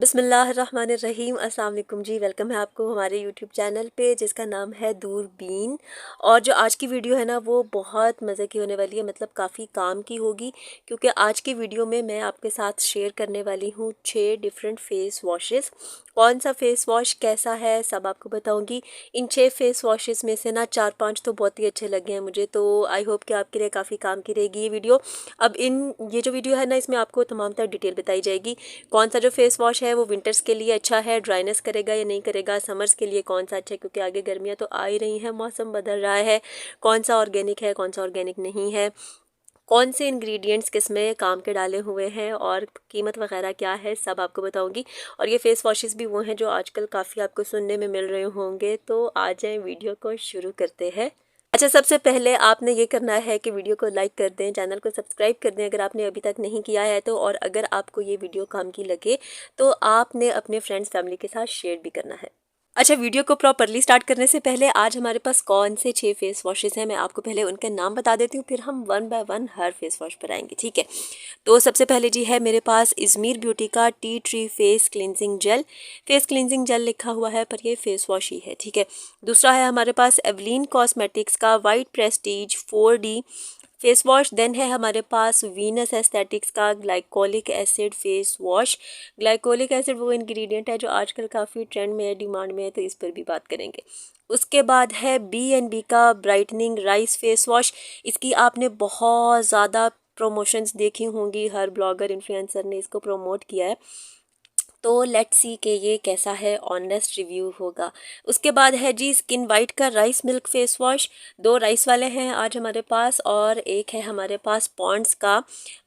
बिस्मिल्लाहिर्रहमानिर्रहीम। अस्सलाम वालेकुम जी। वेलकम है आपको हमारे यूट्यूब चैनल पे जिसका नाम है दूरबीन। और जो आज की वीडियो है ना वो बहुत मज़े की होने वाली है, मतलब काफ़ी काम की होगी, क्योंकि आज की वीडियो में मैं आपके साथ शेयर करने वाली हूँ 6 डिफरेंट फेस वॉशेस। कौन सा फेस वॉश कैसा है सब आपको बताऊंगी। इन 6 फेस वॉशेस में से ना 4-5 तो बहुत ही अच्छे लगे हैं मुझे, तो आई होप कि आपके लिए काफ़ी काम की रहेगी ये वीडियो। अब ये जो वीडियो है ना इसमें आपको तमाम तरह डिटेल बताई जाएगी। कौन सा जो फेस वॉश है वो विंटर्स के लिए अच्छा है, ड्राइनेस करेगा या नहीं करेगा, समर्स के लिए कौन सा अच्छा है क्योंकि आगे गर्मियाँ तो आ ही रही हैं, मौसम बदल रहा है, कौन सा ऑर्गेनिक है कौन सा ऑर्गेनिक नहीं है, कौन से इंग्रेडिएंट्स किस में काम के डाले हुए हैं और कीमत वगैरह क्या है, सब आपको बताऊंगी। और ये फेस वॉशेस भी वो हैं जो आजकल काफ़ी आपको सुनने में मिल रहे होंगे। तो आ जाएं, वीडियो को शुरू करते हैं। अच्छा, सबसे पहले आपने ये करना है कि वीडियो को लाइक कर दें, चैनल को सब्सक्राइब कर दें अगर आपने अभी तक नहीं किया है तो। और अगर आपको ये वीडियो काम की लगे तो आपने अपने फ्रेंड्स फैमिली के साथ शेयर भी करना है। अच्छा, वीडियो को प्रॉपरली स्टार्ट करने से पहले आज हमारे पास कौन से 6 फेस वॉशेस हैं मैं आपको पहले उनके नाम बता देती हूँ, फिर हम one by one her face wash पर आएंगे, ठीक है। तो सबसे पहले जी है मेरे पास इज़मीर ब्यूटी का tea tree face cleansing jail. Face cleansing jail लिखा हुआ है पर ये फेस वॉश ही है, ठीक है। दूसरा है हमारे पास एवलीन कॉस्मेटिक्स का white prestige 4D face wash. Then है हमारे पास वीनस एस्थेटिक्स का glycolic acid face wash. Glycolic acid वो इंग्रेडिएंट है जो आजकल काफ़ी ट्रेंड में है, डिमांड में है, तो इस पर भी बात करेंगे। उसके बाद है B&B का ब्राइटनिंग राइस फेस वॉश। इसकी आपने बहुत ज़्यादा प्रमोशंस देखी होंगी, हर ब्लॉगर इन्फ्लुएंसर ने इसको प्रमोट किया है, तो लेट्स सी कि ये कैसा है, ऑनेस्ट रिव्यू होगा। उसके बाद है जी स्किन वाइट का rice milk face wash. 2 rice वाले हैं आज हमारे पास और एक है हमारे पास पॉन्ड्स का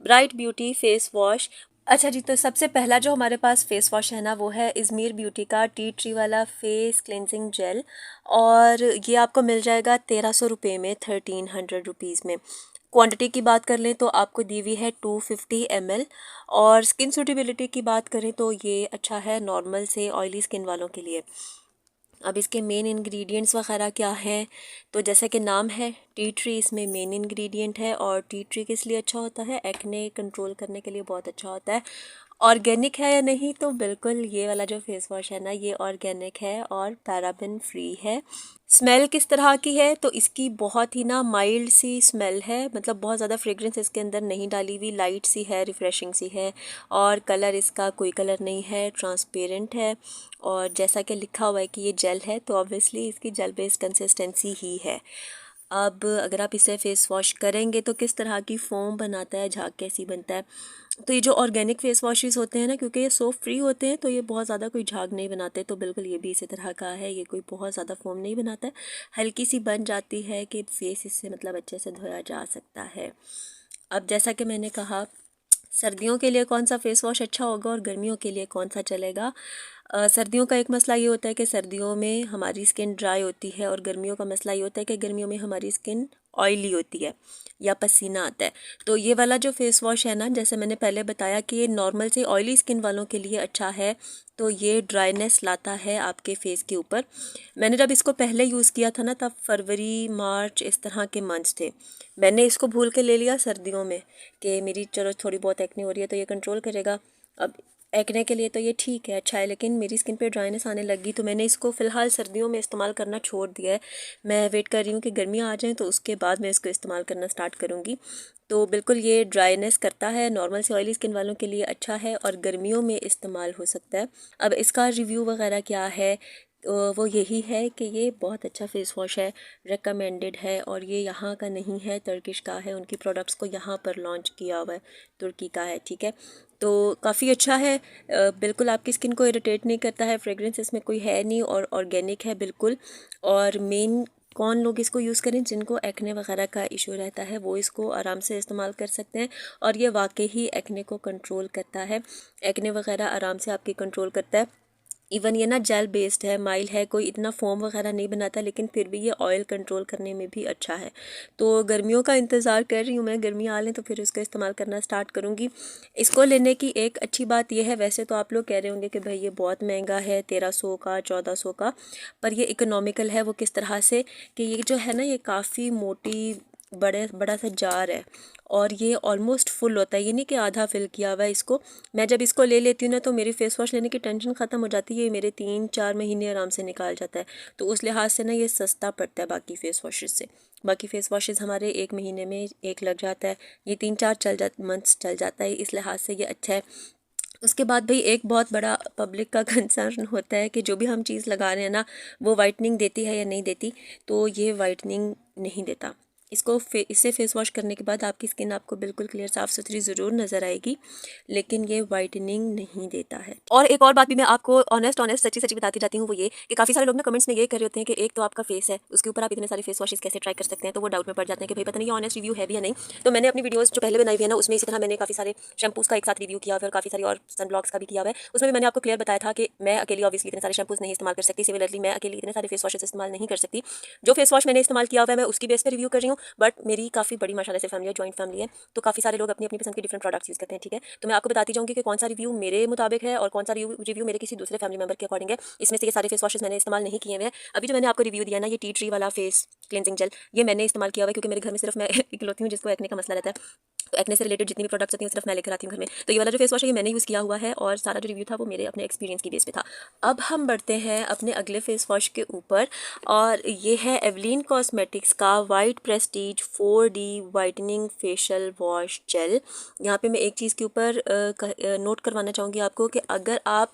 ब्राइट ब्यूटी फेस वॉश। अच्छा जी, तो सबसे पहला जो हमारे पास फेस वॉश है ना वो है इज़मीर ब्यूटी का टी ट्री वाला फेस क्लिनजिंग जेल। और ये आपको मिल जाएगा 1300 रुपये में, 1300 रुपीज़ में। क्वांटिटी की बात कर लें तो आपको दी हुई है 250 ml। और स्किन सूटेबिलिटी की बात करें तो ये अच्छा है नॉर्मल से ऑयली स्किन वालों के लिए। अब इसके मेन इंग्रेडिएंट्स वगैरह क्या हैं, तो जैसा कि नाम है टी ट्री, इसमें मेन इंग्रेडिएंट है। और टी ट्री किस लिए अच्छा होता है, एक्ने कंट्रोल करने के लिए बहुत अच्छा होता है। ऑर्गेनिक है या नहीं, तो बिल्कुल ये वाला जो फेस वॉश है ना ये ऑर्गेनिक है और पैराबेन फ्री है। स्मेल किस तरह की है, तो इसकी बहुत ही ना माइल्ड सी स्मेल है, मतलब बहुत ज़्यादा फ्रेग्रेंस इसके अंदर नहीं डाली हुई, लाइट सी है, रिफ़्रेशिंग सी है। और कलर इसका कोई कलर नहीं है, ट्रांसपेरेंट है। और जैसा कि लिखा हुआ है कि ये जेल है तो ऑब्वियसली इसकी जेल बेस्ड कंसिस्टेंसी ही है। अब अगर आप इसे फेस वॉश करेंगे तो किस तरह की फोम बनाता है, झाग कैसी बनता है, तो ये जो ऑर्गेनिक फेस वॉशेस होते हैं ना, क्योंकि ये सोप फ्री होते हैं तो ये बहुत ज़्यादा कोई झाग नहीं बनाते, तो बिल्कुल ये भी इसी तरह का है, ये कोई बहुत ज़्यादा फोम नहीं बनाता है, हल्की सी बन जाती है कि फेस इससे मतलब अच्छे से धोया जा सकता है। अब जैसा कि मैंने कहा, सर्दियों के लिए कौन सा फेस वॉश अच्छा होगा और गर्मियों के लिए कौन सा चलेगा। सर्दियों का एक मसला ये होता है कि सर्दियों में हमारी स्किन ड्राई होती है, और गर्मियों का मसला ये होता है कि गर्मियों में हमारी स्किन ऑयली होती है या पसीना आता है। तो ये वाला जो फेस वॉश है ना, जैसे मैंने पहले बताया कि ये नॉर्मल से ऑयली स्किन वालों के लिए अच्छा है, तो ये ड्राइनेस लाता है आपके फेस के ऊपर। मैंने जब इसको पहले यूज़ किया था ना तब फरवरी मार्च इस तरह के मंथ्स थे, मैंने इसको भूल के ले लिया सर्दियों में कि मेरी चलो थोड़ी बहुत एक्ने हो रही है तो ये कंट्रोल करेगा। अब एक्ने के लिए तो ये ठीक है, अच्छा है, लेकिन मेरी स्किन पे ड्राइनेस आने लगी तो मैंने इसको फ़िलहाल सर्दियों में इस्तेमाल करना छोड़ दिया है। मैं वेट कर रही हूँ कि गर्मियाँ आ जाएँ तो उसके बाद मैं इसको इस्तेमाल करना स्टार्ट करूँगी। तो बिल्कुल ये ड्राइनेस करता है, नॉर्मल से ऑयली स्किन वालों के लिए अच्छा है और गर्मियों में इस्तेमाल हो सकता है। अब इसका रिव्यू वगैरह क्या है, वो यही है कि ये बहुत अच्छा फेस वॉश है, रिकमेंडेड है, और ये यहाँ का नहीं है, तुर्किश का है, उनकी प्रोडक्ट्स को यहाँ पर लॉन्च किया हुआ है, तुर्की का है, ठीक है। तो काफ़ी अच्छा है, बिल्कुल आपकी स्किन को इरिटेट नहीं करता है, फ्रेग्रेंस इसमें कोई है नहीं और ऑर्गेनिक है बिल्कुल। और मेन कौन लोग इसको यूज़ करें, जिनको एक्ने वगैरह का इशू रहता है वो इसको आराम से इस्तेमाल कर सकते हैं। और ये वाकई ही एक्ने को कंट्रोल करता है, एक्ने वगैरह आराम से आपकी कंट्रोल करता है। इवन ये ना जेल बेस्ड है, माइल है, कोई इतना फोम वगैरह नहीं बनाता, लेकिन फिर भी ये ऑयल कंट्रोल करने में भी अच्छा है। तो गर्मियों का इंतज़ार कर रही हूँ मैं, गर्मियाँ आ लें तो फिर उसका इस्तेमाल करना स्टार्ट करूँगी। इसको लेने की एक अच्छी बात यह है, वैसे तो आप लोग कह रहे होंगे कि भाई ये बहुत महंगा है, 1300 का 1400 का, पर ये इकोनॉमिकल है। वो किस तरह से कि ये जो है ना ये काफ़ी मोटी बड़ा सा जार है और ये ऑलमोस्ट फुल होता है, ये नहीं कि आधा फिल किया हुआ है इसको। मैं जब इसको ले लेती हूँ ना तो मेरी फेस वॉश लेने की टेंशन ख़त्म हो जाती है, ये मेरे 3-4 महीने आराम से निकाल जाता है। तो उस लिहाज से ना ये सस्ता पड़ता है बाकी फ़ेस वॉशेज़ से। बाकी फ़ेस वॉशेज़ हमारे 1 महीने में एक लग जाता है, ये 3-4 मंथ्स चल जाता है, इस लिहाज से ये अच्छा है। उसके बाद भाई एक बहुत बड़ा पब्लिक का कंसर्न होता है कि जो भी हम चीज़ लगा रहे हैं ना वो वाइटनिंग देती है या नहीं देती। तो ये वाइटनिंग नहीं देता। इससे फेस वॉश करने के बाद आपकी स्किन आपको बिल्कुल क्लियर साफ़ सुथरी ज़रूर नज़र आएगी, लेकिन ये वाइटनिंग नहीं देता है। और एक और बात भी मैं आपको ऑनेस्ट सच्ची सच्ची बताती जाती हूँ, वो ये कि काफ़ी सारे लोग ना कमेंट्स में ये कर रहे होते हैं कि एक तो आपका फेस है, उसके ऊपर आप इतने सारे फेस वॉशेस कैसे ट्राई कर सकते हैं। तो वो डाउट में पड़ जाते हैं कि भाई पता नहीं ये ऑनेस्ट रिव्यू है भी या नहीं। तो मैंने अपनी वीडियोस जो पहले बनाई हुई है ना उसमें इसी तरह मैंने काफ़ी सारे शैम्पूज़ का एक साथ रिव्यू किया हुआ है और काफ़ी सारी और सनब्लॉक्स का भी किया हुआ है। उसमें भी मैंने आपको क्लियर बताया था कि मैं अकेली ऑब्वियसली इतने सारे शैम्पूज़ नहीं इस्तेमाल कर सकती, सिमिलरली मैं अकेली इतने सारे फेस वॉशेस इस्तेमाल नहीं कर सकती। जो फेस वॉश मैंने इस्तेमाल किया हुआ है मैं उसकी बेस पर रिव्यू कर रही हूँ, बट मेरी काफ़ी बड़ी माशाल्लाह से फैमिली है, जॉइंट फैमिली है, तो काफ़ी सारे लोग अपनी अपनी पसंद के डिफरेंट प्रोडक्ट्स यूज़ करते हैं। ठीक है, तो मैं आपको बताती जाऊँगी कि कौन सा रिव्यू मेरे मुताबिक है और कौन सा रिव्यू मेरे किसी दूसरे फैमिली मेंबर के अकॉर्डिंग है। इसमें से ये सारे फेस वॉशेस मैंने इस्तेमाल नहीं किए हुए हैं। अभी जो मैंने आपको रिव्यू दिया ना, ये टी ट्री वाला फेस क्लिनजिंग जेल, ये मैंने इस्तेमाल किया हुआ है क्योंकि मेरे घर में सिर्फ मैं इकलौती हूँ जिसको एक्ने का मसला रहता है। तो एक्ने से रिलेटेड जितनी भी प्रोडक्ट्स होती हैं सिर्फ मैं लेकर आती हूँ घर में। तो ये वाला जो फेस वॉश है ये मैंने यूज़ किया हुआ है और सारा जो रिव्यू था वो मेरे अपने एक्सपीरियंस की बेस पे था। अब हम बढ़ते हैं अपने अगले फेस वॉश के ऊपर और ये है एवलीन कॉस्मेटिक्स का white prestige 4D whitening facial wash jail. यहाँ पे मैं एक चीज़ के ऊपर नोट करवाना चाहूँगी आपको कि अगर आप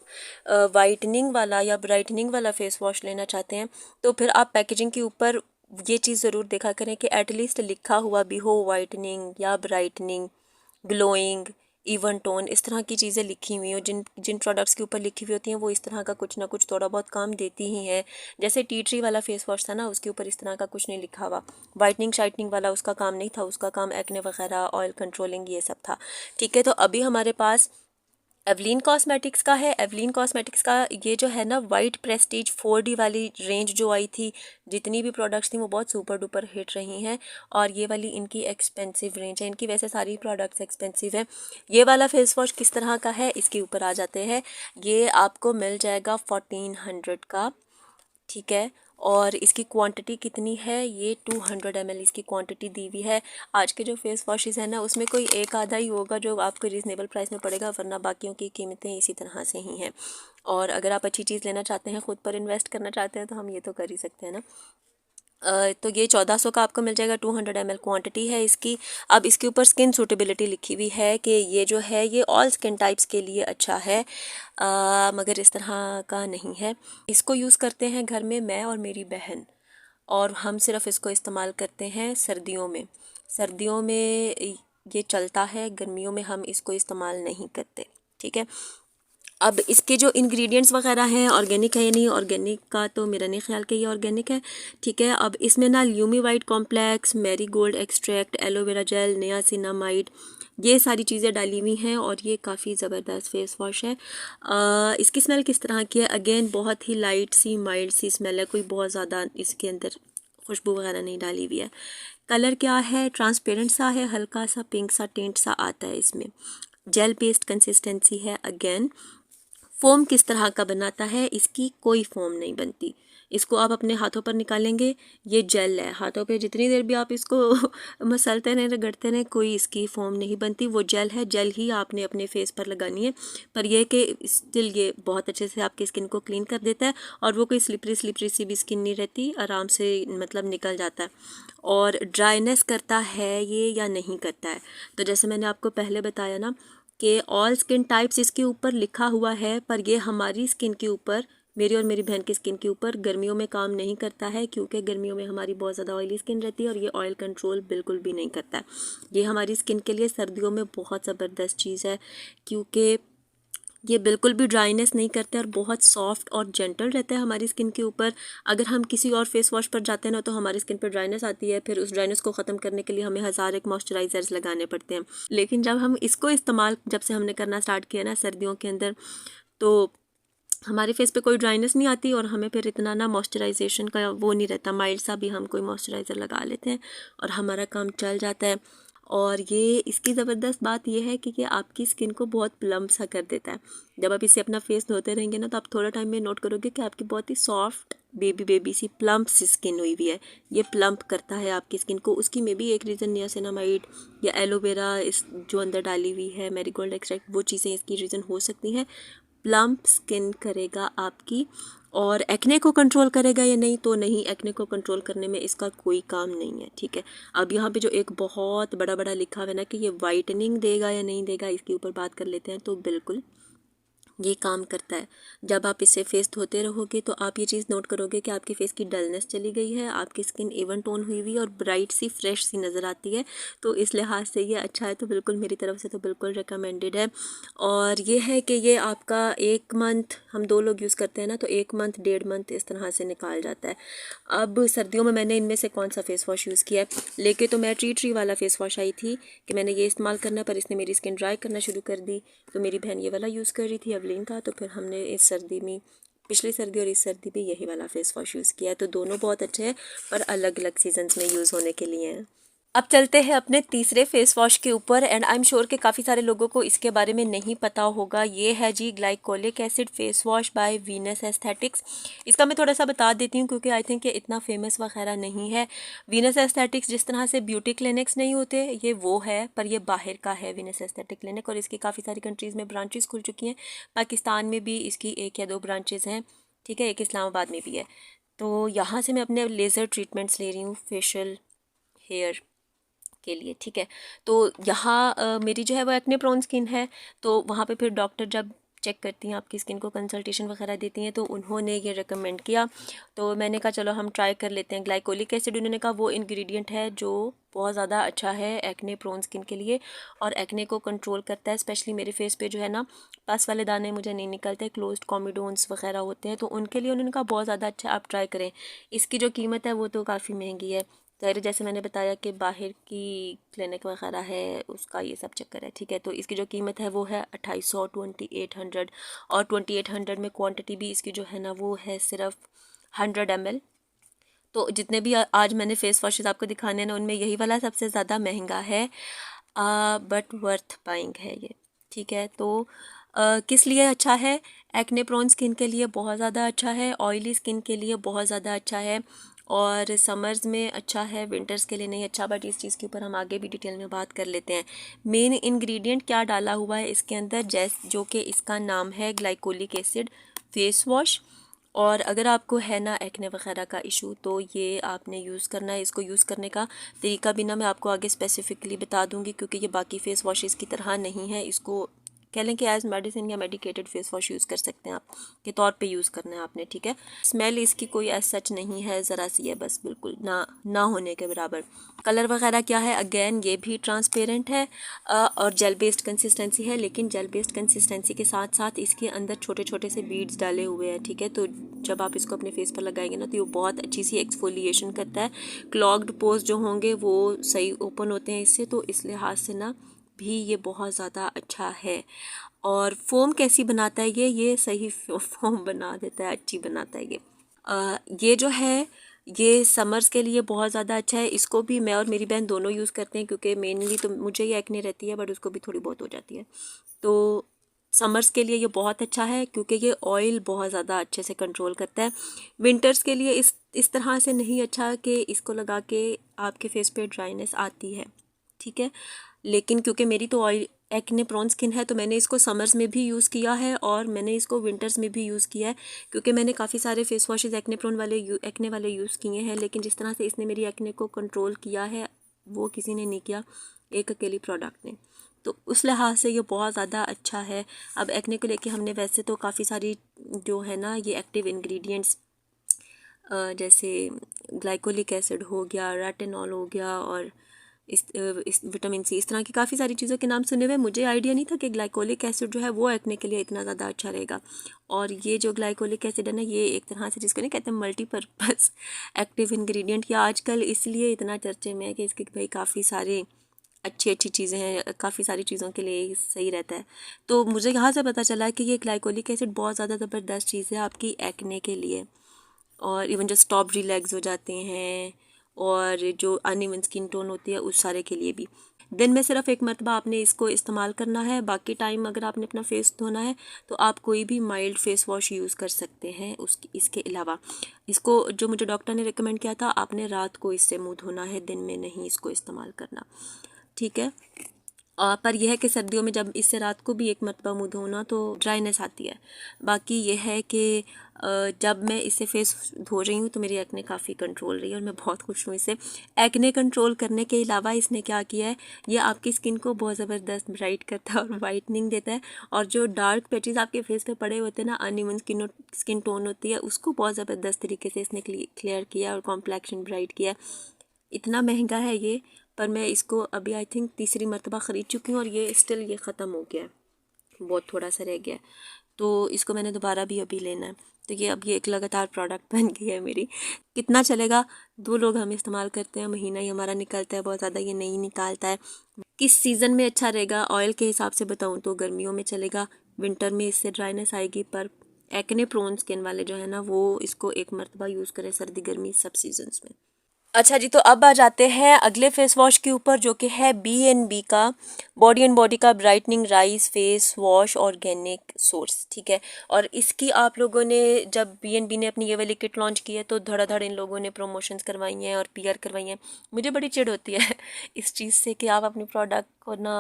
वाइटनिंग वाला या ब्राइटनिंग वाला फेस वॉश लेना चाहते हैं तो फिर आप पैकेजिंग के ऊपर ये चीज़ ज़रूर देखा करें कि एटलीस्ट लिखा हुआ भी हो वाइटनिंग या ब्राइटनिंग, ग्लोइंग, इवन टोन, इस तरह की चीज़ें लिखी हुई हो। जिन जिन प्रोडक्ट्स के ऊपर लिखी हुई होती हैं वो इस तरह का कुछ ना कुछ थोड़ा बहुत काम देती ही हैं। जैसे टी ट्री वाला फेस वॉश था ना, उसके ऊपर इस तरह का कुछ नहीं लिखा हुआ। वाइटनिंग शाइटनिंग वाला उसका काम नहीं था, उसका काम एक्ने वगैरह, ऑयल कंट्रोलिंग, ये सब था। ठीक है, तो अभी हमारे पास एवलीन कॉस्मेटिक्स का है। एवलीन कॉस्मेटिक्स का ये जो है ना वाइट प्रेस्टीज 4D वाली रेंज जो आई थी, जितनी भी प्रोडक्ट्स थी वो बहुत सुपर डुपर हिट रही हैं और ये वाली इनकी एक्सपेंसिव रेंज है। इनकी वैसे सारी प्रोडक्ट्स एक्सपेंसिव है। ये वाला फेस वॉश किस तरह का है इसके ऊपर आ जाते हैं। ये आपको मिल जाएगा 1400 का। ठीक है, और इसकी क्वांटिटी कितनी है, ये 200 ml इसकी क्वांटिटी दी हुई है। आज के जो फेस वॉशेज़ हैं ना उसमें कोई एक आधा ही होगा जो आपको रीज़नेबल प्राइस में पड़ेगा, वरना बाकियों की कीमतें इसी तरह से ही हैं। और अगर आप अच्छी चीज़ लेना चाहते हैं, ख़ुद पर इन्वेस्ट करना चाहते हैं, तो हम ये तो कर ही सकते हैं ना। तो ये 1400 का आपको मिल जाएगा। 200 ml क्वांटिटी है इसकी। अब इसके ऊपर स्किन सूटेबिलिटी लिखी हुई है कि ये जो है ये ऑल स्किन टाइप्स के लिए अच्छा है, मगर इस तरह का नहीं है। इसको यूज़ करते हैं घर में मैं और मेरी बहन, और हम सिर्फ इसको इस्तेमाल करते हैं सर्दियों में। सर्दियों में ये चलता है, गर्मियों में हम इसको इस्तेमाल नहीं करते। ठीक है, अब इसके जो इंग्रेडिएंट्स वगैरह हैं, ऑर्गेनिक है या नहीं, ऑर्गेनिक का तो मेरा नहीं ख्याल कि ये ऑर्गेनिक है। ठीक है, अब इसमें ना lumi white complex, marigold extract, aloe vera gel, niacinamide, ये सारी चीज़ें डाली हुई हैं और ये काफ़ी ज़बरदस्त फेस वॉश है। इसकी स्मेल किस तरह की है, अगेन बहुत ही लाइट सी माइल्ड सी स्मेल है, कोई बहुत ज़्यादा इसके अंदर खुशबू वगैरह नहीं डाली हुई है। कलर क्या है, ट्रांसपेरेंट सा है, हल्का सा पिंक सा टेंट सा आता है इसमें। जेल पेस्ट कंसिस्टेंसी है। अगेन फोम किस तरह का बनाता है, इसकी कोई फोम नहीं बनती। इसको आप अपने हाथों पर निकालेंगे, ये जेल है, हाथों पे जितनी देर भी आप इसको मसलते रहें, रगड़ते रहें, कोई इसकी फोम नहीं बनती। वो जेल है, जेल ही आपने अपने फेस पर लगानी है। पर यह कि स्टिल ये बहुत अच्छे से आपकी स्किन को क्लीन कर देता है और वो कोई स्लिपरी सी भी स्किन नहीं रहती, आराम से मतलब निकल जाता है। और ड्राइनेस करता है ये या नहीं करता है, तो जैसे मैंने आपको पहले बताया ना कि ऑल स्किन टाइप्स इसके ऊपर लिखा हुआ है, पर ये हमारी स्किन के ऊपर, मेरी और मेरी बहन की स्किन के ऊपर गर्मियों में काम नहीं करता है, क्योंकि गर्मियों में हमारी बहुत ज़्यादा ऑयली स्किन रहती है और ये ऑयल कंट्रोल बिल्कुल भी नहीं करता है। ये हमारी स्किन के लिए सर्दियों में बहुत ज़बरदस्त चीज़ है, क्योंकि ये बिल्कुल भी ड्राइनेस नहीं करते और बहुत सॉफ्ट और जेंटल रहता है हमारी स्किन के ऊपर। अगर हम किसी और फेस वॉश पर जाते हैं ना तो हमारी स्किन पर ड्राइनेस आती है, फिर उस ड्राइनेस को ख़त्म करने के लिए हमें हज़ार एक मॉइस्चराइज़र्स लगाने पड़ते हैं। लेकिन जब हम इसको इस्तेमाल जब से हमने करना स्टार्ट किया ना सर्दियों के अंदर, तो हमारे फेस पे कोई ड्राइनेस नहीं आती और हमें फिर इतना ना मॉइस्चराइजेशन का वो नहीं रहता, माइल्ड सा भी हम कोई मॉइस्चराइज़र लगा लेते हैं और हमारा काम चल जाता है। और ये इसकी ज़बरदस्त बात ये है कि ये आपकी स्किन को बहुत प्लम्प सा कर देता है। जब आप इसे अपना फेस धोते रहेंगे ना, तो आप थोड़ा टाइम में नोट करोगे कि आपकी बहुत ही सॉफ्ट बेबी सी प्लम्प सी स्किन हुई हुई है। ये प्लम्प करता है आपकी स्किन को। उसकी में भी एक रीज़न नियासिनामाइड या एलोवेरा इस जो अंदर डाली हुई है, मैरीगोल्ड एक्सट्रैक्ट, वो चीज़ें इसकी रीज़न हो सकती हैं। प्लम्प स्किन करेगा आपकी। और एक्ने को कंट्रोल करेगा या नहीं, तो नहीं, एक्ने को कंट्रोल करने में इसका कोई काम नहीं है, ठीक है। अब यहाँ पे जो एक बहुत बड़ा बड़ा लिखा हुआ है ना कि ये वाइटनिंग देगा या नहीं देगा, इसके ऊपर बात कर लेते हैं। तो बिल्कुल ये काम करता है। जब आप इसे फेस धोते रहोगे तो आप ये चीज़ नोट करोगे कि आपके फेस की डलनेस चली गई है, आपकी स्किन इवन टोन हुई हुई और ब्राइट सी फ्रेश सी नज़र आती है। तो इस लिहाज से ये अच्छा है, तो बिल्कुल मेरी तरफ से तो बिल्कुल रिकमेंडेड है। और ये है कि ये आपका 1 मंथ, हम 2 लोग यूज़ करते हैं ना, तो 1 मंथ 1.5 मंथ इस तरह से निकाल जाता है। अब सर्दियों में मैंने इनमें से कौन सा फेस वॉश यूज़ किया है, लेके तो मैं ट्री वाला फेस वॉश आई थी कि मैंने ये इस्तेमाल करना, पर इसने मेरी स्किन ड्राई करना शुरू कर दी। तो मेरी बहन ये वाला यूज़ कर रही थी एवलिन का, तो फिर हमने इस सर्दी में, पिछली सर्दी और इस सर्दी में यही वाला फेस वॉश यूज़ किया है। तो दोनों बहुत अच्छे हैं, पर अलग अलग सीजन्स में यूज़ होने के लिए हैं। अब चलते हैं अपने तीसरे फेस वॉश के ऊपर। एंड आई एम श्योर कि काफ़ी सारे लोगों को इसके बारे में नहीं पता होगा। ये है जी glycolic acid face wash by Venus Aesthetics. इसका मैं थोड़ा सा बता देती हूँ क्योंकि आई थिंक ये इतना फेमस वगैरह नहीं है। वीनस एस्थेटिक्स जिस तरह से ब्यूटी क्लिनिक्स नहीं होते, ये वो है, पर ये बाहर का है वीनस एस्थेटिक क्लिनिक, और इसकी काफ़ी सारी कंट्रीज़ में ब्रांचेस खुल चुकी हैं। पाकिस्तान में भी इसकी 1 या 2 ब्रांचेज़ हैं, ठीक है, एक इस्लामाबाद में भी है। तो यहाँ से मैं अपने लेज़र ट्रीटमेंट्स ले रही हूँ फेशियल हेयर के लिए, ठीक है। तो यहाँ मेरी जो है वो एक्ने प्रोन स्किन है, तो वहाँ पे फिर डॉक्टर जब चेक करती हैं आपकी स्किन को, कंसल्टेशन वगैरह देती हैं, तो उन्होंने ये रेकमेंड किया। तो मैंने कहा चलो हम ट्राई कर लेते हैं। ग्लाइकोलिक एसिड उन्होंने कहा वो इंग्रेडिएंट है जो बहुत ज़्यादा अच्छा है एक्ने प्रोन स्किन के लिए, और एक्ने को कंट्रोल करता है। स्पेशली मेरे फेस पे जो है ना, पास वाले दाने मुझे नहीं निकलते, क्लोज्ड कॉमिडोन्स वगैरह होते हैं, तो उनके लिए उन्होंने कहा बहुत ज़्यादा अच्छा, आप ट्राई करें। इसकी जो कीमत है वो तो काफ़ी महंगी है, ज़ाहिर, जैसे मैंने बताया कि बाहर की क्लिनिक वगैरह है, उसका ये सब चक्कर है, ठीक है। तो इसकी जो कीमत है वो है 2800, 2800, और 2800 में क्वांटिटी भी इसकी जो है ना वो है सिर्फ 100 ml। तो जितने भी आज मैंने फेस वॉशेस आपको दिखाने हैं ना, उनमें यही वाला सबसे ज़्यादा महंगा है, बट वर्थ बाइंग है ये, ठीक है। तो किस लिए अच्छा है? एक्ने प्रोन स्किन के लिए बहुत ज़्यादा अच्छा है, ऑयली स्किन के लिए बहुत ज़्यादा अच्छा है, और समर्स में अच्छा है, विंटर्स के लिए नहीं अच्छा। बट इस चीज़ के ऊपर हम आगे भी डिटेल में बात कर लेते हैं। मेन इंग्रेडिएंट क्या डाला हुआ है इसके अंदर, जो कि इसका नाम है ग्लाइकोलिक एसिड फेस वॉश। और अगर आपको है ना एक्ने वगैरह का इशू, तो ये आपने यूज़ करना है। इसको यूज़ करने का तरीका भी ना मैं आपको आगे स्पेसिफिकली बता दूंगी, क्योंकि ये बाकी फेस वॉशेस की तरह नहीं है। इसको कह लें कि एज मेडिसिन या मेडिकेटेड फेस वॉश यूज़ कर सकते हैं आप, के तौर पे यूज़ करना है आपने, ठीक है। स्मेल इसकी कोई एज सच नहीं है, ज़रा सी है बस, बिल्कुल ना होने के बराबर। कलर वगैरह क्या है, अगेन ये भी ट्रांसपेरेंट है, और जेल बेस्ड कंसिस्टेंसी है, लेकिन जेल बेस्ड कंसिस्टेंसी के साथ साथ इसके अंदर छोटे छोटे से बीड्स डाले हुए हैं, ठीक है। तो जब आप इसको अपने फेस पर लगाएंगे ना, तो ये बहुत अच्छी सी एक्सफोलिएशन करता है। क्लॉग्ड पोर्स जो होंगे वो सही ओपन होते हैं इससे, तो इस लिहाज से ना भी ये बहुत ज़्यादा अच्छा है। और फोम कैसी बनाता है ये सही फोम बना देता है, अच्छी बनाता है ये जो है, ये समर्स के लिए बहुत ज़्यादा अच्छा है। इसको भी मैं और मेरी बहन दोनों यूज़ करते हैं, क्योंकि मेनली तो मुझे ही एक्ने रहती है, बट उसको भी थोड़ी बहुत हो जाती है। तो समर्स के लिए ये बहुत अच्छा है, क्योंकि ये ऑयल बहुत ज़्यादा अच्छे से कंट्रोल करता है। विंटर्स के लिए इस तरह से नहीं अच्छा कि इसको लगा के आपके फेस पे ड्राइनेस आती है, ठीक है। लेकिन क्योंकि मेरी तो ऑयल एक्ने प्रोन स्किन है, तो मैंने इसको समर्स में भी यूज़ किया है और मैंने इसको विंटर्स में भी यूज़ किया है, क्योंकि मैंने काफ़ी सारे फेस वॉशेज़ एक्ने वाले यूज़ किए हैं, लेकिन जिस तरह से इसने मेरी एक्ने को कंट्रोल किया है वो किसी ने नहीं किया, एक अकेली प्रोडक्ट ने। तो उस लिहाज से ये बहुत ज़्यादा अच्छा है। अब एक्ने को लेके हमने वैसे तो काफ़ी सारी जो है ना ये एक्टिव इंग्रेडिएंट्स, जैसे ग्लाइकोलिक एसिड हो गया, रेटिनॉल हो गया, और इस विटामिन सी, इस तरह की काफ़ी सारी चीज़ों के नाम सुने हुए। मुझे आइडिया नहीं था कि ग्लाइकोलिक एसिड जो है वो एक्ने के लिए इतना ज़्यादा अच्छा रहेगा। और ये जो ग्लाइकोलिक एसिड है ना, ये एक तरह से जिसको नहीं कहते हैं मल्टीपर्पज़ एक्टिव इंग्रेडिएंट, या आजकल इसलिए इतना चर्चे में है कि इसके भाई काफ़ी सारे अच्छी चीज़ें हैं, काफ़ी सारी चीज़ों के लिए सही रहता है। तो मुझे यहाँ से पता चला कि ये ग्लाइकोलिक एसिड बहुत ज़्यादा ज़बरदस्त चीज़ है आपकी एक्ने के लिए, और इवन जो स्ट्रॉबेरी लेग्स हो जाते हैं और जो अनइवन स्किन टोन होती है, उस सारे के लिए भी। दिन में सिर्फ एक मरतबा आपने इसको इस्तेमाल करना है। बाकी टाइम अगर आपने अपना फेस धोना है तो आप कोई भी माइल्ड फेस वॉश यूज़ कर सकते हैं। इसके अलावा इसको जो मुझे डॉक्टर ने रिकमेंड किया था, आपने रात को इससे मुँह धोना है, दिन में नहीं इसको इस्तेमाल करना, ठीक है। पर यह है कि सर्दियों में जब इससे रात को भी एक मरतबा मुँह धोना तो ड्राइनेस आती है। बाकी यह है कि जब मैं इससे फेस धो रही हूँ तो मेरी एक्ने काफ़ी कंट्रोल रही है और मैं बहुत खुश हूँ इससे। एक्ने कंट्रोल करने के अलावा इसने क्या किया है, ये आपकी स्किन को बहुत ज़बरदस्त ब्राइट करता है और वाइटनिंग देता है। और जो डार्क पैचेस आपके फेस पे पड़े होते हैं ना, अनइवन स्किन टोन होती है, उसको बहुत ज़बरदस्त तरीके से इसने क्लियर किया और कॉम्प्लेक्शन ब्राइट किया। इतना महंगा है ये, पर मैं इसको अभी आई थिंक तीसरी मरतबा ख़रीद चुकी हूँ और ये स्टिल ये ख़त्म हो गया है, बहुत थोड़ा सा रह गया है, तो इसको मैंने दोबारा भी अभी लेना है। तो ये अब ये एक लगातार प्रोडक्ट बन गई है मेरी। कितना चलेगा, 2 लोग हम इस्तेमाल करते हैं, महीना ही हमारा निकलता है, बहुत ज़्यादा ये नहीं निकालता है। किस सीज़न में अच्छा रहेगा ऑयल के हिसाब से बताऊँ तो गर्मियों में चलेगा, विंटर में इससे ड्राइनेस आएगी। पर एक्ने प्रोन स्किन वाले जो है ना, वो इसको एक मरतबा यूज़ करें सर्दी गर्मी सब सीजन्स में। अच्छा जी, तो अब आ जाते हैं अगले फेस वॉश के ऊपर, जो कि है B&B का बॉडी एंड बॉडी का brightening rice face wash organic source, ठीक है। और इसकी आप लोगों ने जब B&B ने अपनी ये वाली किट लॉन्च की है तो धड़ाधड़ इन लोगों ने प्रमोशंस करवाई हैं और PR करवाई हैं। मुझे बड़ी चिढ़ होती है इस चीज़ से कि आप अपनी प्रोडक्ट को ना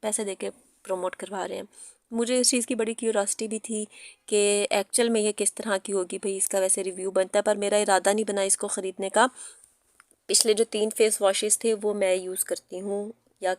पैसे दे के प्रमोट करवा रहे हैं। मुझे इस चीज़ की बड़ी क्यूरोसिटी भी थी कि एक्चुअल में ये किस तरह की होगी, भाई इसका वैसे रिव्यू बनता है, पर मेरा इरादा नहीं बना इसको ख़रीदने का। पिछले जो 3 फेस वॉशेस थे वो मैं यूज़ करती हूँ या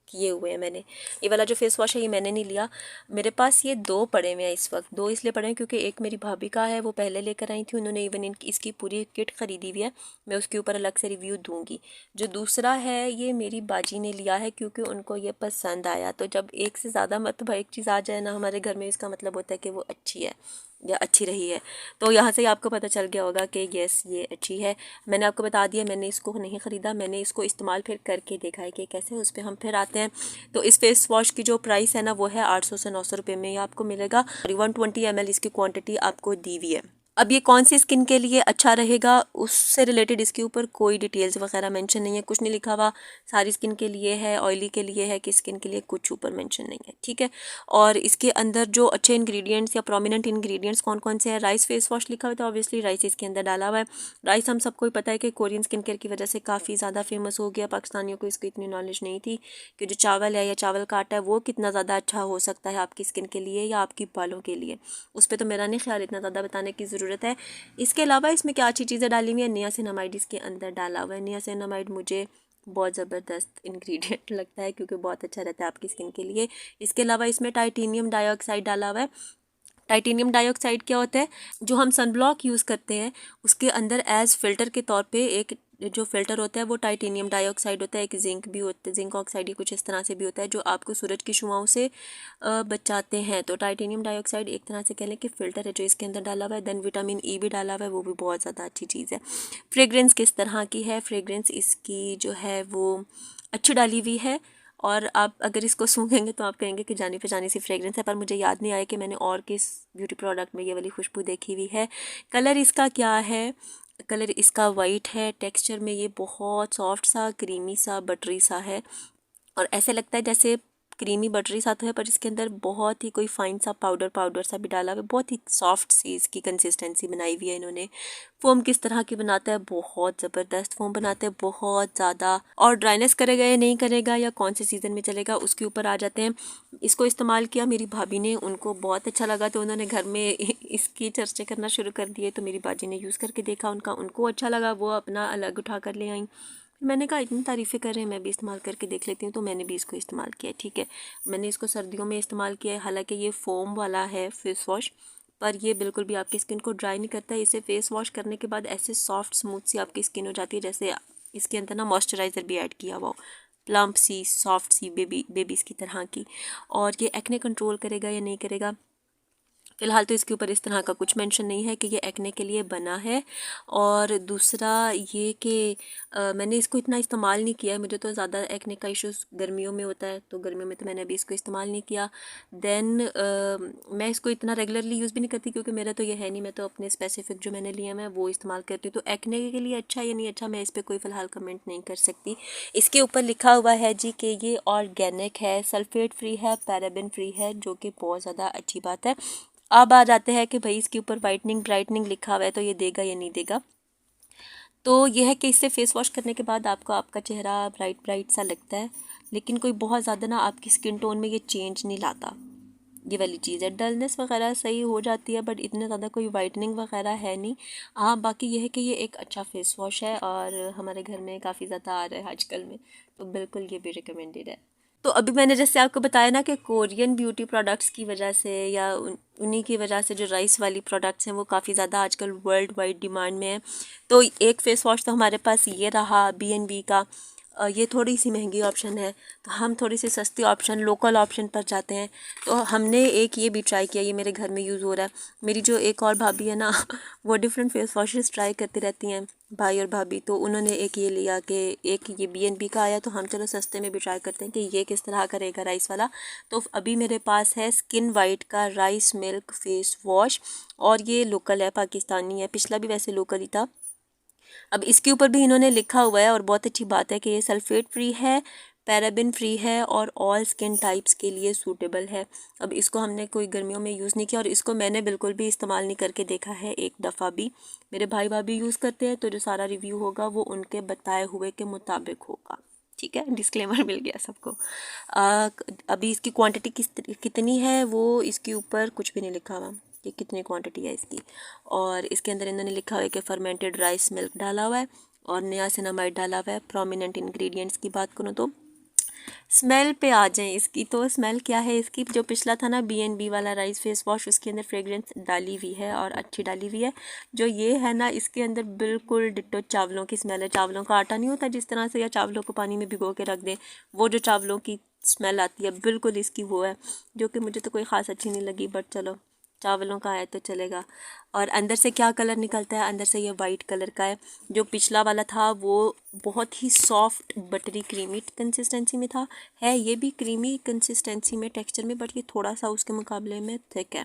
किए हुए हैं मैंने। ये वाला जो फेस वॉश है ये मैंने नहीं लिया, मेरे पास ये 2 पड़े हुए हैं इस वक्त। 2 इसलिए पड़े हैं क्योंकि एक मेरी भाभी का है, वो पहले लेकर आई थी, उन्होंने इवन इसकी पूरी किट ख़रीदी हुई है, मैं उसके ऊपर अलग से रिव्यू दूंगी। जो दूसरा है ये मेरी बाजी ने लिया है क्योंकि उनको ये पसंद आया। तो जब एक से ज़्यादा मतलब एक चीज़ आ जाए ना हमारे घर में, इसका मतलब होता है कि वो अच्छी है या अच्छी रही है। तो यहाँ से आपको पता चल गया होगा कि यस ये अच्छी है। मैंने आपको बता दिया, मैंने इसको नहीं ख़रीदा, मैंने इसको इस्तेमाल फिर करके देखा है कि कैसे, उस पर हम फिर आते हैं। तो इस फेस वॉश की जो प्राइस है ना वो है 800 से 900 रुपये में ये आपको मिलेगा। 120 ml इसकी क्वांटिटी आपको दी हुई है। अब ये कौन सी स्किन के लिए अच्छा रहेगा उससे रिलेटेड इसके ऊपर कोई डिटेल्स वगैरह मेंशन नहीं है, कुछ नहीं लिखा हुआ। सारी स्किन के लिए है, ऑयली के लिए है, किस स्किन के लिए, कुछ ऊपर मेंशन नहीं है, ठीक है। और इसके अंदर जो अच्छे इंग्रेडिएंट्स या प्रोमिनेंट इंग्रेडिएंट्स कौन कौन से हैं, राइस फेस वॉश लिखा हुआ है तो ऑब्वियसली राइस इसके अंदर डाला हुआ है। राइस हम सबको ही पता है कि कोरियन स्किन केयर की वजह से काफ़ी ज़्यादा फेमस हो गया। पाकिस्तानियों को इसकी इतनी नॉलेज नहीं थी कि जो चावल है या चावल का आटा है वो कितना ज़्यादा अच्छा हो सकता है आपकी स्किन के लिए या आपकी बालों के लिए। उस पर तो मेरा नहीं ख्याल इतना ज़्यादा बताने की ज़रूरत है। इसके अलावा इसमें क्या अच्छी चीज़ें डाली हुई है, नियासिनामाइड इसके अंदर डाला हुआ है। नियासिनामाइड मुझे बहुत ज़बरदस्त इंग्रेडिएंट लगता है क्योंकि बहुत अच्छा रहता है आपकी स्किन के लिए। इसके अलावा इसमें टाइटेनियम डाइऑक्साइड डाला हुआ है। टाइटेनियम डाइऑक्साइड क्या होता है, जो हम सनब्लॉक यूज़ करते हैं उसके अंदर एज फिल्टर के तौर पे एक जो फिल्टर होता है वो टाइटेनियम डाइऑक्साइड होता है। एक जिंक भी होता है, जिंक ऑक्साइड, कुछ इस तरह से भी होता है जो आपको सूरज की शुआओं से बचाते हैं। तो टाइटेनियम डाइऑक्साइड एक तरह से कह लें कि फ़िल्टर है जो इसके अंदर डाला हुआ है। देन विटामिन ई भी डाला हुआ है, वो भी बहुत ज़्यादा अच्छी चीज़ है। फ्रेग्रेंस किस तरह की है, फ्रेग्रेंस इसकी जो है वो अच्छी डाली हुई है। और आप अगर इसको सूंघेंगे तो आप कहेंगे कि जानी पहचानी सी फ्रेग्रेंस है, पर मुझे याद नहीं आया कि मैंने और किस ब्यूटी प्रोडक्ट में ये वाली खुशबू देखी हुई है। कलर इसका क्या है, कलर इसका वाइट है। टेक्सचर में ये बहुत सॉफ्ट सा, क्रीमी सा, बटरी सा है और ऐसे लगता है जैसे क्रीमी बटरी सा तो है, पर इसके अंदर बहुत ही कोई फाइन सा पाउडर सा भी डाला हुआ है। बहुत ही सॉफ्ट सी इसकी कंसिस्टेंसी बनाई हुई है इन्होंने। फोम किस तरह की बनाता है, बहुत ज़बरदस्त फोम बनाते हैं, बहुत ज़्यादा। और ड्राइनेस करेगा या नहीं करेगा या कौन से सीज़न में चलेगा उसके ऊपर आ जाते हैं। इसको इस्तेमाल किया मेरी भाभी ने, उनको बहुत अच्छा लगा तो उन्होंने घर में इसकी चर्चे करना शुरू कर दिए। तो मेरी बाजी ने यूज़ करके देखा, उनको अच्छा लगा, वो अपना अलग उठा कर ले आई। मैंने कहा इतनी तारीफ़ें कर रहे हैं मैं भी इस्तेमाल करके देख लेती हूँ, तो मैंने भी इसको इस्तेमाल किया, ठीक है। मैंने इसको सर्दियों में इस्तेमाल किया है, हालांकि ये फोम वाला है फेस वॉश, पर ये बिल्कुल भी आपकी स्किन को ड्राई नहीं करता है। इसे फेस वॉश करने के बाद ऐसे सॉफ्ट स्मूथ सी आपकी स्किन हो जाती है जैसे इसके अंदर ना मॉइस्चराइज़र भी ऐड किया हुआ हो, प्लम्प सी, सॉफ्ट सी, बेबीज़ की तरह की। और ये एक्ने कंट्रोल करेगा या नहीं करेगा, फ़िलहाल तो इसके ऊपर इस तरह का कुछ मेंशन नहीं है कि ये एक्ने के लिए बना है। और दूसरा ये कि मैंने इसको इतना इस्तेमाल नहीं किया है, मुझे तो ज़्यादा एक्ने का इश्यूज़ गर्मियों में होता है, तो गर्मियों में तो मैंने अभी इसको इस्तेमाल नहीं किया। देन मैं इसको इतना रेगुलरली यूज़ भी नहीं करती क्योंकि मेरा तो ये है नहीं, मैं तो अपने स्पेसिफिक जो मैंने लिया मैं वो इस्तेमाल करती हूँ। तो एक्ने के लिए अच्छा या नहीं अच्छा मैं इस पर कोई फ़िलहाल कमेंट नहीं कर सकती। इसके ऊपर लिखा हुआ है जी कि ये ऑर्गेनिक है, सल्फेट फ्री है, पैराबेन फ्री है, जो कि बहुत ज़्यादा अच्छी बात है। अब आ जाते हैं कि भाई इसके ऊपर वाइटनिंग ब्राइटनिंग लिखा हुआ है तो ये देगा या नहीं देगा। तो यह है कि इससे फेस वॉश करने के बाद आपको आपका चेहरा ब्राइट ब्राइट सा लगता है, लेकिन कोई बहुत ज़्यादा ना आपकी स्किन टोन में ये चेंज नहीं लाता। ये वाली चीज़ है, डलनेस वगैरह सही हो जाती है बट इतने ज़्यादा कोई वाइटनिंग वगैरह है नहीं। हाँ, बाकी यह है कि ये एक अच्छा फेस वॉश है और हमारे घर में काफ़ी ज़्यादा आ रहा है आजकल में, तो बिल्कुल ये भी रिकमेंडेड है। तो अभी मैंने जैसे आपको बताया ना कि कोरियन ब्यूटी प्रोडक्ट्स की वजह से या उन्हीं की वजह से जो राइस वाली प्रोडक्ट्स हैं वो काफ़ी ज़्यादा आजकल वर्ल्ड वाइड डिमांड में है। तो एक फ़ेस वॉश तो हमारे पास ये रहा BNB का, ये थोड़ी सी महंगी ऑप्शन है, तो हम थोड़ी सी सस्ती ऑप्शन लोकल ऑप्शन पर जाते हैं। तो हमने एक ये भी ट्राई किया, ये मेरे घर में यूज़ हो रहा है। मेरी जो एक और भाभी है ना वो डिफरेंट फेस वॉशेस ट्राई करती रहती हैं, भाई और भाभी, तो उन्होंने एक ये लिया कि एक ये BNB का आया, तो हम चलो सस्ते में भी ट्राई करते हैं कि ये किस तरह करेगा राइस वाला। तो अभी मेरे पास है स्किन वाइट का राइस मिल्क फेस वॉश, और ये लोकल है, पाकिस्तानी है, पिछला भी वैसे लोकल ही था। अब इसके ऊपर भी इन्होंने लिखा हुआ है और बहुत अच्छी बात है कि ये सल्फेट फ्री है, पैराबिन फ्री है और ऑल स्किन टाइप्स के लिए सूटेबल है। अब इसको हमने कोई गर्मियों में यूज़ नहीं किया और इसको मैंने बिल्कुल भी इस्तेमाल नहीं करके देखा है एक दफ़ा भी। मेरे भाई भाभी यूज़ करते हैं, तो जो सारा रिव्यू होगा वो उनके बताए हुए के मुताबिक होगा। ठीक है, डिस्क्लेमर मिल गया सबको। अभी इसकी क्वांटिटी कितनी है वो इसके ऊपर कुछ भी नहीं लिखा हुआ कि कितनी क्वांटिटी है इसकी। और इसके अंदर इन्होंने लिखा हुआ है कि फर्मेंटेड राइस मिल्क डाला हुआ है और नियासिनामाइड डाला हुआ है। प्रोमिनेंट इंग्रेडिएंट्स की बात करूँ तो स्मेल पे आ जाए इसकी, तो स्मेल क्या है इसकी, जो पिछला था ना BNB वाला राइस फेस वॉश, उसके अंदर फ्रेग्रेंस डाली हुई है और अच्छी डाली हुई है। जो ये है ना, इसके अंदर बिल्कुल डिट्टो चावलों की स्मेल है। चावलों का आटा नहीं होता जिस तरह से, या चावलों को पानी में भिगो के रख दें, वो जो चावलों की स्मेल आती है बिल्कुल इसकी वो है, जो कि मुझे तो कोई ख़ास अच्छी नहीं लगी, बट चलो चावलों का है तो चलेगा। और अंदर से क्या कलर निकलता है, अंदर से ये वाइट कलर का है। जो पिछला वाला था वो बहुत ही सॉफ्ट बटरी क्रीमी कंसिस्टेंसी में था, है ये भी क्रीमी कंसिस्टेंसी में टेक्सचर में, बट ये थोड़ा सा उसके मुकाबले में थिक है।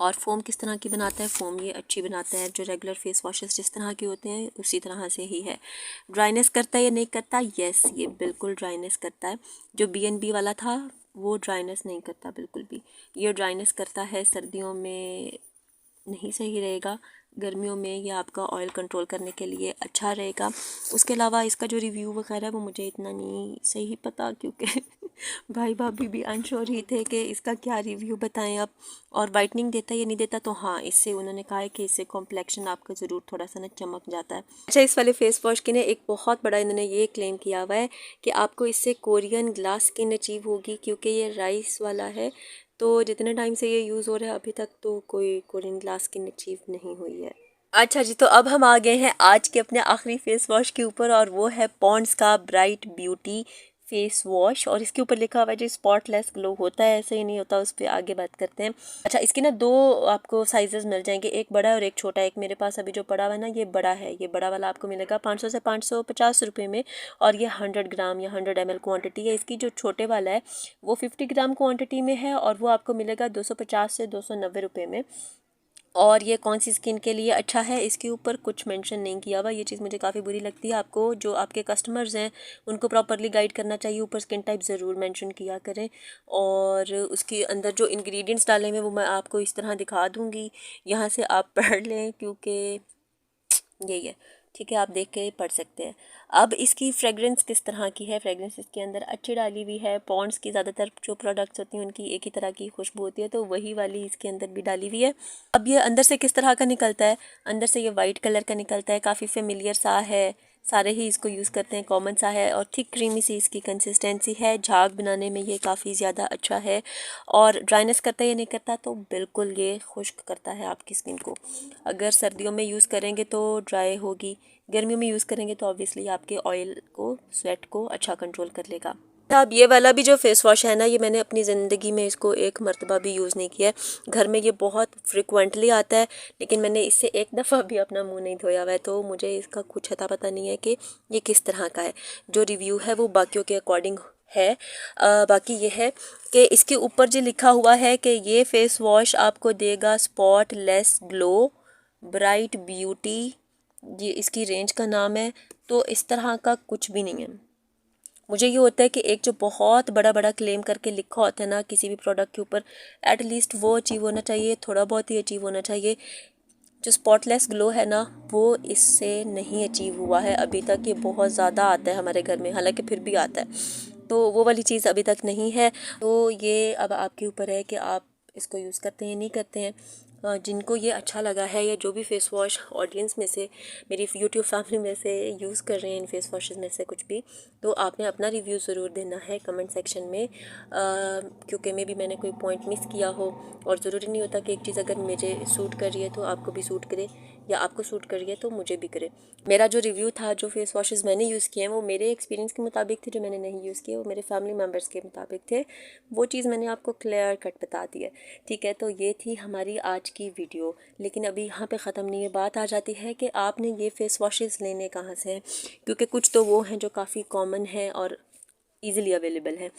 और फोम किस तरह की बनाता है, फोम ये अच्छी बनाता है, जो रेगुलर फेस वॉशेस जिस तरह के होते हैं उसी तरह से ही है। ड्राइनेस करता है या नहीं करता, यस ये बिल्कुल ड्राइनेस करता है। जो BNB वाला था वो ड्राइनेस नहीं करता बिल्कुल भी, ये ड्राइनेस करता है। सर्दियों में नहीं सही रहेगा, गर्मियों में ये आपका ऑयल कंट्रोल करने के लिए अच्छा रहेगा। उसके अलावा इसका जो रिव्यू वगैरह है वो मुझे इतना नहीं सही पता, क्योंकि भाई भाभी भी अनश्योर ही थे कि इसका क्या रिव्यू बताएं अब। और वाइटनिंग देता है या नहीं देता, तो हाँ इससे उन्होंने कहा है कि इससे कॉम्प्लेक्शन आपका ज़रूर थोड़ा सा ना चमक जाता है। अच्छा, इस वाले फेस वॉश के ने एक बहुत बड़ा इन्होंने ये क्लेम किया हुआ है कि आपको इससे कोरियन ग्लास स्किन अचीव होगी, क्योंकि ये राइस वाला है। तो जितने टाइम से ये यूज़ हो रहा है अभी तक तो कोई कोरियन ग्लास स्किन अचीव नहीं हुई है। अच्छा जी, तो अब हम आ गए हैं आज के अपने आखिरी फेस वॉश के ऊपर, और वो है पॉन्ड्स का ब्राइट ब्यूटी फेस वॉश। और इसके ऊपर लिखा हुआ है जो स्पॉटलेस ग्लो होता है, ऐसे ही नहीं होता, उस पर आगे बात करते हैं। अच्छा, इसके ना दो आपको साइजेस मिल जाएंगे, एक बड़ा है और एक छोटा है। एक मेरे पास अभी जो पड़ा हुआ है ना ये बड़ा है, ये बड़ा वाला आपको मिलेगा 500 से 550 रुपये में, और ये 100 ग्राम या 100 ml क्वांटिटी है इसकी। जो छोटे वाला है वो 50 ग्राम क्वांटिटी में है और वो आपको मिलेगा 250 से 290 रुपये में। और ये कौन सी स्किन के लिए अच्छा है इसके ऊपर कुछ मेंशन नहीं किया हुआ, ये चीज़ मुझे काफ़ी बुरी लगती है। आपको जो आपके कस्टमर्स हैं उनको प्रॉपरली गाइड करना चाहिए, ऊपर स्किन टाइप ज़रूर मेंशन किया करें। और उसके अंदर जो इंग्रेडिएंट्स डाले हुए वो मैं आपको इस तरह दिखा दूँगी, यहाँ से आप पढ़ लें, क्योंकि यही है। ठीक है, आप देख के पढ़ सकते हैं। अब इसकी फ्रेगरेंस किस तरह की है, फ्रेगरेंस इसके अंदर अच्छी डाली हुई है। पॉन्ड्स की ज़्यादातर जो प्रोडक्ट्स होती हैं उनकी एक ही तरह की खुशबू होती है, तो वही वाली इसके अंदर भी डाली हुई है। अब ये अंदर से किस तरह का निकलता है, अंदर से ये वाइट कलर का निकलता है, काफ़ी फेमिलियर सा है, सारे ही इसको यूज़ करते हैं, कॉमन सा है, और थिक क्रीमी सी इसकी कंसिस्टेंसी है। झाग बनाने में ये काफ़ी ज़्यादा अच्छा है। और ड्राइनेस करता है या नहीं करता, तो बिल्कुल ये खुश्क करता है आपकी स्किन को। अगर सर्दियों में यूज़ करेंगे तो ड्राई होगी, गर्मियों में यूज़ करेंगे तो ऑब्वियसली आपके ऑयल को, स्वेट को अच्छा कंट्रोल कर लेगा। अब ये वाला भी जो फेस वॉश है ना, ये मैंने अपनी ज़िंदगी में इसको एक मर्तबा भी यूज़ नहीं किया है। घर में ये बहुत फ्रिक्वेंटली आता है, लेकिन मैंने इससे एक दफ़ा भी अपना मुंह नहीं धोया हुआ है, तो मुझे इसका कुछ अता पता नहीं है कि ये किस तरह का है। जो रिव्यू है वो बाकियों के अकॉर्डिंग है। बाकी ये है कि इसके ऊपर जो लिखा हुआ है कि ये फेस वॉश आपको देगा spot less glow, bright beauty, ये इसकी रेंज का नाम है। तो इस तरह का कुछ भी नहीं है। मुझे ये होता है कि एक जो बहुत बड़ा बड़ा क्लेम करके लिखा होता है ना किसी भी प्रोडक्ट के ऊपर, एटलीस्ट वो अचीव होना चाहिए, थोड़ा बहुत ही अचीव होना चाहिए। जो स्पॉटलेस ग्लो है ना, वो इससे नहीं अचीव हुआ है अभी तक। ये बहुत ज़्यादा आता है हमारे घर में, हालांकि फिर भी आता है, तो वो वाली चीज़ अभी तक नहीं है। तो ये अब आपके ऊपर है कि आप इसको यूज़ करते हैं नहीं करते हैं। जिनको ये अच्छा लगा है, या जो भी फेस वॉश ऑडियंस में से, मेरी यूट्यूब फैमिली में से यूज़ कर रहे हैं इन फेस वॉशेज़ में से कुछ भी, तो आपने अपना रिव्यू ज़रूर देना है कमेंट सेक्शन में। क्योंकि मे भी मैंने कोई पॉइंट मिस किया हो, और ज़रूरी नहीं होता कि एक चीज़ अगर मुझे सूट कर रही है तो आपको भी सूट करे, या आपको सूट कर रही है तो मुझे भी करे। मेरा जो रिव्यू था, जो फेस वॉशेज़ मैंने यूज़ किए हैं, वो मेरे एक्सपीरियंस के मुताबिक थे। जो मैंने नहीं यूज़ किए वो मेरे फैमिली मेम्बर्स के मुताबिक थे। वो चीज़ मैंने आपको क्लियर कट बता दी है, ठीक है। तो ये थी हमारी आज की वीडियो, लेकिन अभी यहाँ पे ख़त्म नहीं है। बात आ जाती है कि आपने ये फेस वॉशेज़ लेने कहाँ से हैं, क्योंकि कुछ तो वो हैं जो काफ़ी कॉमन है और ईज़िली अवेलेबल है।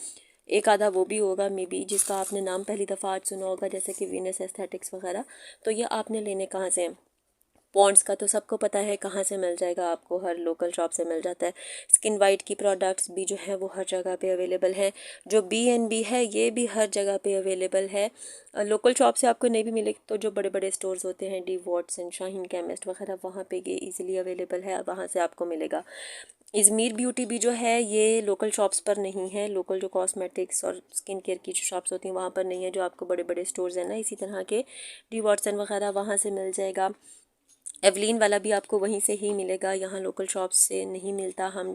एक आधा वो भी होगा मे बी जिसका आपने नाम पहली दफ़ा आज सुना होगा, जैसे कि वीनस एस्थेटिक्स वगैरह। तो ये आपने लेने कहाँ से हैं? पॉन्ड्स का तो सबको पता है कहाँ से मिल जाएगा, आपको हर लोकल शॉप से मिल जाता है। स्किन वाइट की प्रोडक्ट्स भी जो है वो हर जगह पे अवेलेबल है। जो B&B है ये भी हर जगह पे अवेलेबल है। लोकल शॉप से आपको नहीं भी मिले तो जो बड़े बड़े स्टोर्स होते हैं, डी वॉट्सन, शाहीन केमिस्ट वगैरह, वहाँ पे ये इजीली अवेलेबल है, वहाँ से आपको मिलेगा। इज़मीर ब्यूटी भी जो है ये लोकल शॉप्स पर नहीं है। लोकल जो कॉस्मेटिक्स और स्किन केयर की जो शॉप्स होती हैं वहाँ पर नहीं है। जो आपको बड़े बड़े स्टोर्स हैं ना इसी तरह के, डी वॉट्सन वगैरह, वहाँ से मिल जाएगा। एवलीन वाला भी आपको वहीं से ही मिलेगा, यहाँ लोकल शॉप्स से नहीं मिलता। हम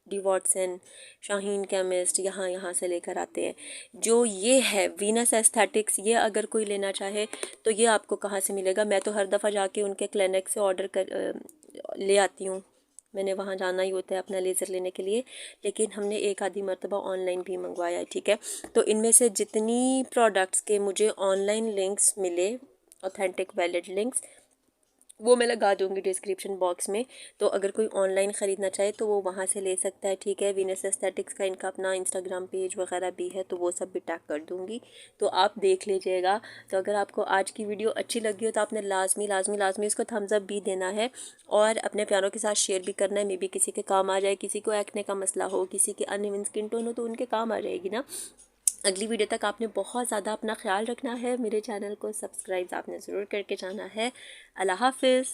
डी वॉट्सन, शाहीन केमिस्ट, यहाँ से लेकर आते हैं। जो ये है वीनस एस्थेटिक्स, ये अगर कोई लेना चाहे तो ये आपको कहाँ से मिलेगा? मैं तो हर दफ़ा जाके उनके क्लिनिक से ऑर्डर कर ले आती हूँ। मैंने वहाँ जाना ही होता है अपना लेज़र लेने के लिए, लेकिन हमने एक आधी मरतबा ऑनलाइन भी मंगवाया है, ठीक है। तो इनमें से जितनी प्रोडक्ट्स के मुझे ऑनलाइन लिंक्स मिले, ऑथेंटिक वैलिड लिंक्स, वो मैं लगा दूंगी डिस्क्रिप्शन बॉक्स में। तो अगर कोई ऑनलाइन ख़रीदना चाहे तो वो वहाँ से ले सकता है, ठीक है। वीनस एस्थेटिक्स का इनका अपना इंस्टाग्राम पेज वगैरह भी है, तो वो सब भी टैग कर दूंगी, तो आप देख लीजिएगा। तो अगर आपको आज की वीडियो अच्छी लगी हो तो आपने लाजमी लाजमी लाजमी इसको थम्स अप भी देना है, और अपने प्यारों के साथ शेयर भी करना है। मे बी किसी के काम आ जाए, किसी को एक्ने का मसला हो, किसी के अनइवन स्किन टोन हो, तो उनके काम आ जाएगी ना। अगली वीडियो तक आपने बहुत ज़्यादा अपना ख्याल रखना है। मेरे चैनल को सब्सक्राइब आपने ज़रूर करके जाना है। अल्लाह हाफिज़।